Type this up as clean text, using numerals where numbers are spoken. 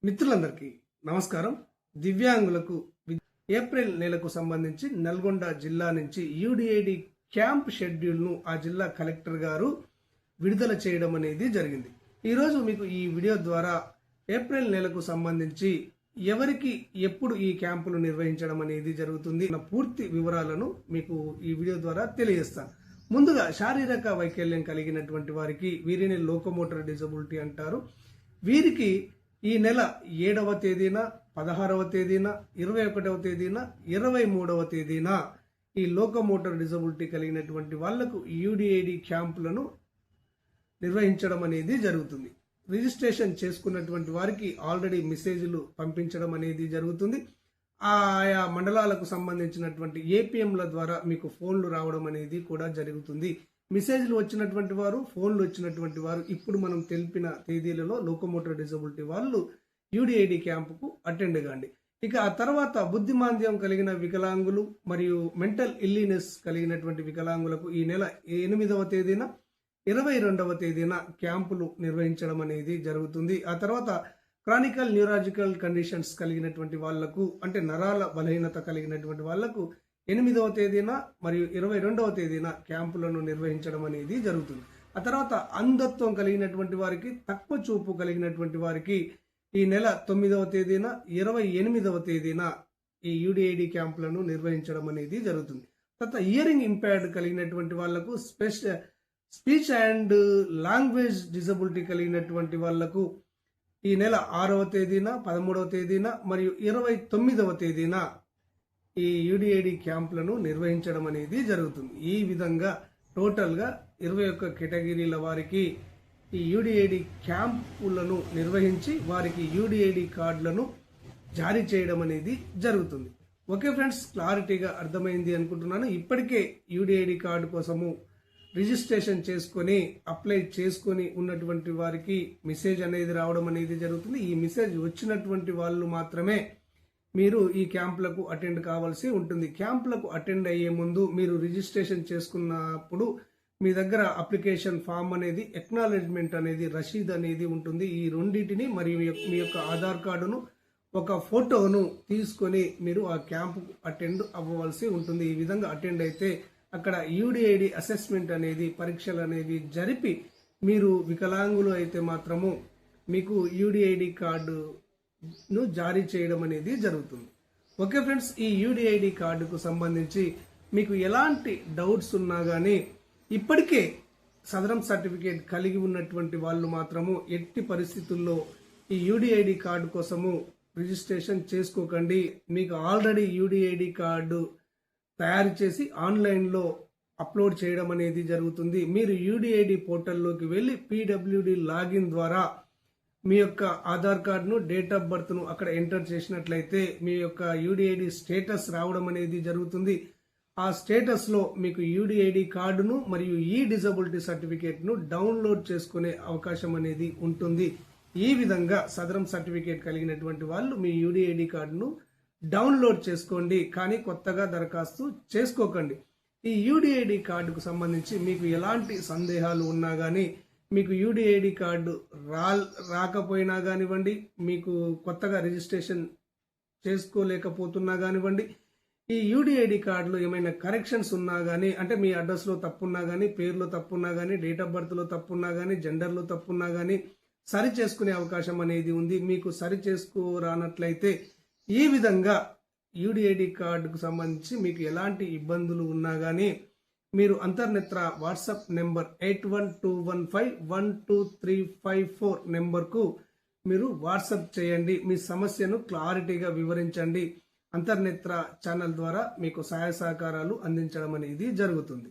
మిత్రులందరికీ నమస్కారం. దివ్యాంగులకు ఏప్రిల్ నెలకు సంబంధించి నల్గొండ జిల్లా నుంచి యూడిఐడి క్యాంప్ షెడ్యూల్ను ఆ జిల్లా కలెక్టర్ గారు విడుదల చేయడం అనేది జరిగింది. ఈరోజు మీకు ఈ వీడియో ద్వారా ఏప్రిల్ నెలకు సంబంధించి ఎవరికి ఎప్పుడు ఈ క్యాంపులు నిర్వహించడం అనేది జరుగుతుంది పూర్తి వివరాలను మీకు ఈ వీడియో ద్వారా తెలియజేస్తాను. ముందుగా శారీరక వైకల్యం కలిగినటువంటి వారికి, వీరిని లోకోమోటర్ డిజబిలిటీ అంటారు, వీరికి ఈ నెల 7వ తేదీన, 16వ తేదీన, 21వ తేదీన, 23వ తేదీన ఈ లోకోమోటర్ డిజబిలిటీ కలిగినటువంటి వాళ్లకు యూడిఐడి క్యాంపులను నిర్వహించడం అనేది జరుగుతుంది. రిజిస్ట్రేషన్ చేసుకున్నటువంటి వారికి ఆల్రెడీ మెసేజ్లు పంపించడం అనేది జరుగుతుంది. ఆయా మండలాలకు సంబంధించినటువంటి ఏపీఎంల ద్వారా మీకు ఫోన్లు రావడం అనేది కూడా జరుగుతుంది. మెసేజ్లు వచ్చినటువంటి వారు, ఫోన్లు వచ్చినటువంటి వారు ఇప్పుడు మనం తెలిపిన తేదీలలో లోకోమోటర్ డిజబిలిటీ వాళ్ళు యూడిఐడి క్యాంపుకు అటెండ్ కాండి. ఇక ఆ తర్వాత బుద్ధిమాంద్యం కలిగిన వికలాంగులు మరియు మెంటల్ ఇల్లీనెస్ కలిగినటువంటి వికలాంగులకు ఈ నెల 8వ తేదీన, 22వ తేదీన క్యాంపులు నిర్వహించడం అనేది జరుగుతుంది. ఆ తర్వాత క్రానికల్ న్యూరాలజికల్ కండిషన్స్ కలిగినటువంటి వాళ్లకు, అంటే నరాల బలహీనత కలిగినటువంటి వాళ్లకు 8వ తేదీన మరియు 22వ తేదీన క్యాంపులను నిర్వహించడం అనేది జరుగుతుంది. ఆ తర్వాత అంధత్వం కలిగినటువంటి వారికి, తక్కువ చూపు కలిగినటువంటి వారికి ఈ నెల 9వ తేదీన, 28వ తేదీన ఈ యూడిఐడి క్యాంపులను నిర్వహించడం అనేది జరుగుతుంది. తర్వాత హియరింగ్ ఇంపైర్డ్ కలిగినటువంటి వాళ్లకు, స్పీచ్ అండ్ లాంగ్వేజ్ డిజబిలిటీ కలిగినటువంటి వాళ్లకు ఈ నెల 6వ తేదీన, 13వ తేదీన మరియు 29వ తేదీన ఈ యూడిఐడి క్యాంపులను నిర్వహించడం అనేది జరుగుతుంది. ఈ విధంగా టోటల్గా 21 కేటగిరీల వారికి ఈ యూడిఐడి క్యాంపులను నిర్వహించి వారికి యూడిఐడి కార్డులను జారీ చేయడం అనేది జరుగుతుంది. ఓకే ఫ్రెండ్స్, క్లారిటీగా అర్థమైంది అనుకుంటున్నాను. ఇప్పటికే యూడిఐడి కార్డు కోసము రిజిస్ట్రేషన్ చేసుకొని అప్లై చేసుకొని ఉన్నటువంటి వారికి మెసేజ్ అనేది రావడం అనేది జరుగుతుంది. ఈ మెసేజ్ వచ్చినటువంటి వాళ్ళు మాత్రమే మీరు ఈ క్యాంపులకు అటెండ్ కావాల్సి ఉంటుంది. క్యాంపులకు అటెండ్ అయ్యే ముందు మీరు రిజిస్ట్రేషన్ చేసుకున్నప్పుడు మీ దగ్గర అప్లికేషన్ ఫామ్ అనేది, ఎక్నాలెడ్జ్మెంట్ అనేది, రసీద్ అనేది ఉంటుంది. ఈ రెండింటిని మరియు మీ యొక్క ఆధార్ కార్డును, ఒక ఫోటోను తీసుకొని మీరు ఆ క్యాంపుకు అటెండ్ అవ్వవలసి ఉంటుంది. ఈ విధంగా అటెండ్ అయితే అక్కడ యూడిఐడి అసెస్మెంట్ అనేది, పరీక్షలు అనేవి జరిపి మీరు వికలాంగులు అయితే మాత్రము మీకు యూడిఐడి కార్డును జారీ చేయడం అనేది జరుగుతుంది. ఓకే ఫ్రెండ్స్, ఈ యూడిఐడి కార్డుకు సంబంధించి మీకు ఎలాంటి డౌట్స్ ఉన్నా కానీ ఇప్పటికే సదరం సర్టిఫికేట్ కలిగి ఉన్నటువంటి వాళ్ళు మాత్రము ఎట్టి పరిస్థితుల్లో ఈ యూడిఐడి కార్డు కోసము రిజిస్ట్రేషన్ చేసుకోకండి. మీకు ఆల్రెడీ యూడిఐడి కార్డు తయారు చేసి ఆన్లైన్లో అప్లోడ్ చేయడం అనేది జరుగుతుంది. మీరు యూడిఐడి పోర్టల్లోకి వెళ్ళి పీడబ్ల్యూడి లాగిన్ ద్వారా మీ యొక్క ఆధార్ కార్డును, డేట్ ఆఫ్ బర్త్ను అక్కడ ఎంటర్ చేసినట్లయితే మీ యొక్క యూడిఐడి స్టేటస్ రావడం అనేది జరుగుతుంది. ఆ స్టేటస్లో మీకు యూడిఐడి కార్డును మరియు ఈ డిజబిలిటీ సర్టిఫికేట్ను డౌన్లోడ్ చేసుకునే అవకాశం అనేది ఉంటుంది. ఈ విధంగా సదరం సర్టిఫికేట్ కలిగినటువంటి వాళ్ళు మీ యూడిఐడి కార్డును డౌన్లోడ్ చేసుకోండి, కానీ కొత్తగా దరఖాస్తు చేసుకోకండి. ఈ యూడిఐడి కార్డుకు సంబంధించి మీకు ఎలాంటి సందేహాలు ఉన్నా కానీ, మీకు యూడిఐడి కార్డు రాకపోయినా కానివ్వండి, మీకు కొత్తగా రిజిస్ట్రేషన్ చేసుకోలేకపోతున్నా కానివ్వండి, ఈ యూడిఐడి కార్డులో ఏమైనా కరెక్షన్స్ ఉన్నా కానీ, అంటే మీ అడ్రస్లో తప్పున్నా కానీ, పేరులో తప్పున్నా కానీ, డేట్ ఆఫ్ బర్త్లో తప్పున్నా కానీ, జెండర్లో తప్పున్నా కానీ సరి చేసుకునే అవకాశం అనేది ఉంది. మీకు సరి చేసుకోరానట్లయితే ఈ విధంగా యూడిఐడి కార్డుకు సంబంధించి మీకు ఎలాంటి ఇబ్బందులు ఉన్నా కానీ మీరు అంతర్నేత్ర వాట్సాప్ నెంబర్ 8121512354 నెంబర్కు మీరు వాట్సాప్ చేయండి. మీ సమస్యను క్లారిటీగా వివరించండి. అంతర్నేత్ర ఛానల్ ద్వారా మీకు సహాయ సహకారాలు అందించడం అనేది జరుగుతుంది.